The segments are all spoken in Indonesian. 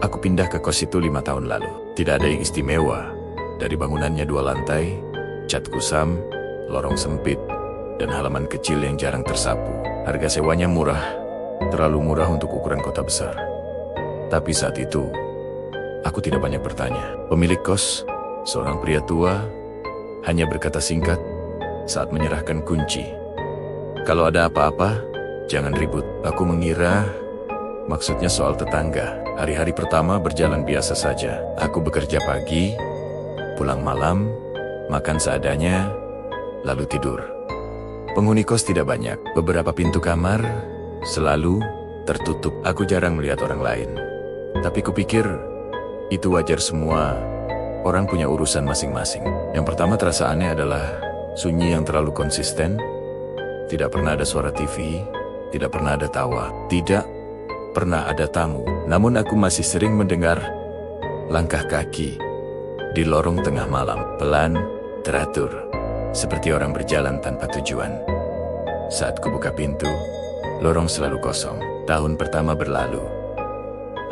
Aku pindah ke kos itu 5 tahun lalu. Tidak ada yang istimewa. Dari bangunannya 2 lantai, cat kusam, lorong sempit, dan halaman kecil yang jarang tersapu. Harga sewanya murah, terlalu murah untuk ukuran kota besar. Tapi saat itu, aku tidak banyak bertanya. Pemilik kos, seorang pria tua, hanya berkata singkat saat menyerahkan kunci. Kalau ada apa-apa, jangan ribut. Aku mengira maksudnya soal tetangga. Hari-hari pertama berjalan biasa saja. Aku bekerja pagi, pulang malam, makan seadanya, lalu tidur. Penghuni kos tidak banyak. Beberapa pintu kamar selalu tertutup. Aku jarang melihat orang lain. Tapi kupikir itu wajar, semua orang punya urusan masing-masing. Yang pertama terasa aneh adalah sunyi yang terlalu konsisten. Tidak pernah ada suara TV, tidak pernah ada tawa, tidak pernah ada tamu. Namun aku masih sering mendengar langkah kaki di lorong tengah malam, pelan, teratur, seperti orang berjalan tanpa tujuan. Saat kubuka pintu, lorong selalu kosong. Tahun pertama berlalu.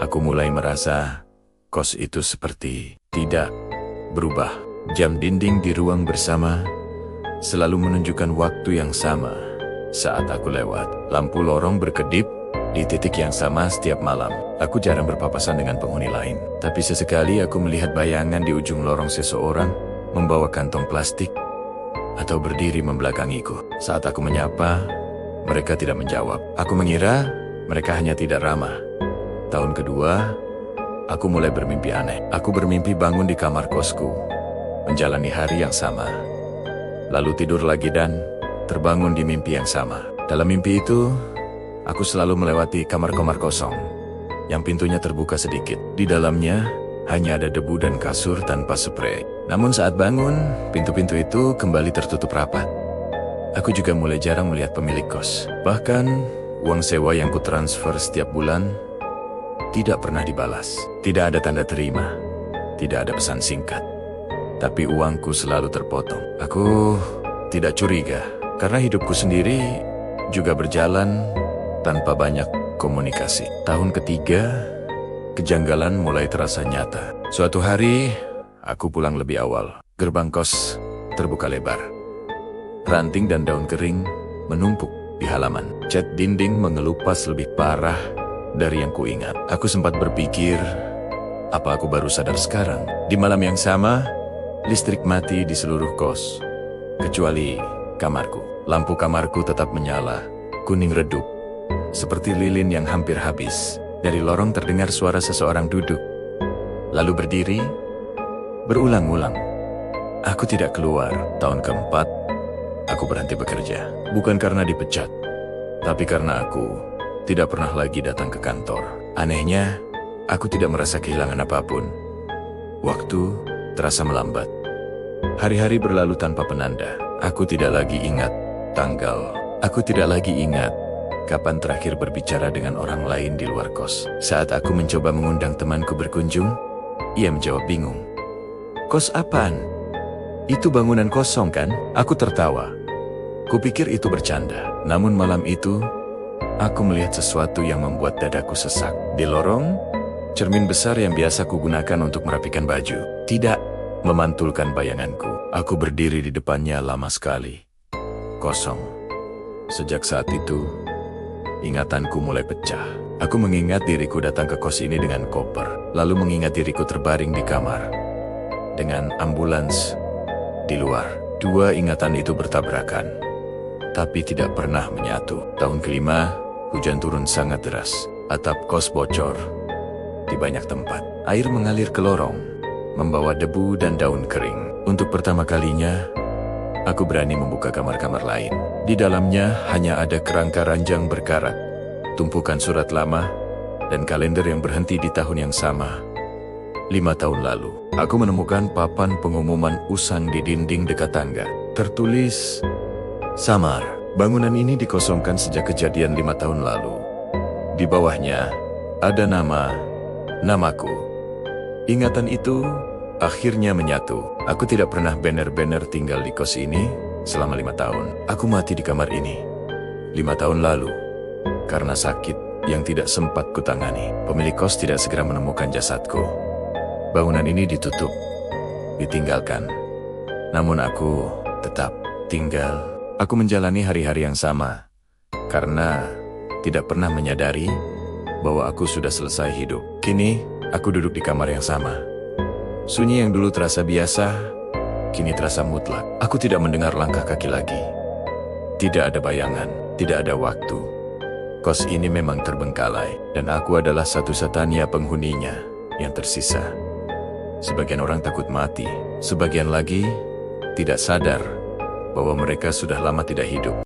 Aku mulai merasa kos itu seperti tidak berubah. Jam dinding di ruang bersama selalu menunjukkan waktu yang sama. Saat aku lewat, lampu lorong berkedip di titik yang sama setiap malam. Aku jarang berpapasan dengan penghuni lain. Tapi sesekali aku melihat bayangan di ujung lorong, seseorang membawa kantong plastik atau berdiri membelakangiku. Saat aku menyapa, mereka tidak menjawab. Aku mengira mereka hanya tidak ramah. Tahun kedua, aku mulai bermimpi aneh. Aku bermimpi bangun di kamar kosku, menjalani hari yang sama, lalu tidur lagi dan terbangun di mimpi yang sama. Dalam mimpi itu, aku selalu melewati kamar-kamar kosong yang pintunya terbuka sedikit. Di dalamnya hanya ada debu dan kasur tanpa spray. Namun saat bangun, pintu-pintu itu kembali tertutup rapat. Aku juga mulai jarang melihat pemilik kos. Bahkan, uang sewa yang kutransfer setiap bulan tidak pernah dibalas. Tidak ada tanda terima, tidak ada pesan singkat. Tapi uangku selalu terpotong. Aku tidak curiga, karena hidupku sendiri juga berjalan tanpa banyak komunikasi. Tahun ketiga, kejanggalan mulai terasa nyata. Suatu hari, aku pulang lebih awal. Gerbang kos terbuka lebar. Ranting dan daun kering menumpuk di halaman. Cat dinding mengelupas lebih parah dari yang kuingat. Aku sempat berpikir, apa aku baru sadar sekarang? Di malam yang sama, listrik mati di seluruh kos, kecuali kamarku. Lampu kamarku tetap menyala, kuning redup, seperti lilin yang hampir habis. Dari lorong terdengar suara seseorang duduk, lalu berdiri, berulang-ulang. Aku tidak keluar. Tahun keempat, aku berhenti bekerja. Bukan karena dipecat, tapi karena aku tidak pernah lagi datang ke kantor. Anehnya, aku tidak merasa kehilangan apapun. Waktu terasa melambat. Hari-hari berlalu tanpa penanda. Aku tidak lagi ingat tanggal. Aku tidak lagi ingat kapan terakhir berbicara dengan orang lain di luar kos. Saat aku mencoba mengundang temanku berkunjung, ia menjawab bingung. Kos apaan? Itu bangunan kosong kan? Aku tertawa. Kupikir itu bercanda. Namun malam itu, aku melihat sesuatu yang membuat dadaku sesak. Di lorong, cermin besar yang biasa kugunakan untuk merapikan baju tidak memantulkan bayanganku. Aku berdiri di depannya lama sekali. Kosong. Sejak saat itu, ingatanku mulai pecah. Aku mengingat diriku datang ke kos ini dengan koper, lalu mengingat diriku terbaring di kamar dengan ambulans di luar. Dua ingatan itu bertabrakan, tapi tidak pernah menyatu. Tahun kelima, hujan turun sangat deras. Atap kos bocor di banyak tempat. Air mengalir ke lorong, membawa debu dan daun kering. Untuk pertama kalinya, aku berani membuka kamar-kamar lain. Di dalamnya hanya ada kerangka ranjang berkarat, tumpukan surat lama, dan kalender yang berhenti di tahun yang sama. 5 tahun lalu, aku menemukan papan pengumuman usang di dinding dekat tangga. Tertulis, samar. Bangunan ini dikosongkan sejak kejadian 5 tahun lalu. Di bawahnya, ada namaku. Ingatan itu akhirnya menyatu. Aku tidak pernah benar-benar tinggal di kos ini selama 5 tahun. Aku mati di kamar ini 5 tahun lalu karena sakit. yang tidak sempat kutangani. Pemilik kos tidak segera menemukan jasadku. Bangunan ini ditutup, ditinggalkan. Namun aku tetap tinggal. Aku menjalani hari-hari yang sama, karena tidak pernah menyadari bahwa aku sudah selesai hidup. Kini, aku duduk di kamar yang sama. Sunyi yang dulu terasa biasa, kini terasa mutlak. Aku tidak mendengar langkah kaki lagi. Tidak ada bayangan, tidak ada waktu. Kos ini memang terbengkalai, dan aku adalah satu-satunya penghuninya yang tersisa. Sebagian orang takut mati, sebagian lagi tidak sadar bahwa mereka sudah lama tidak hidup.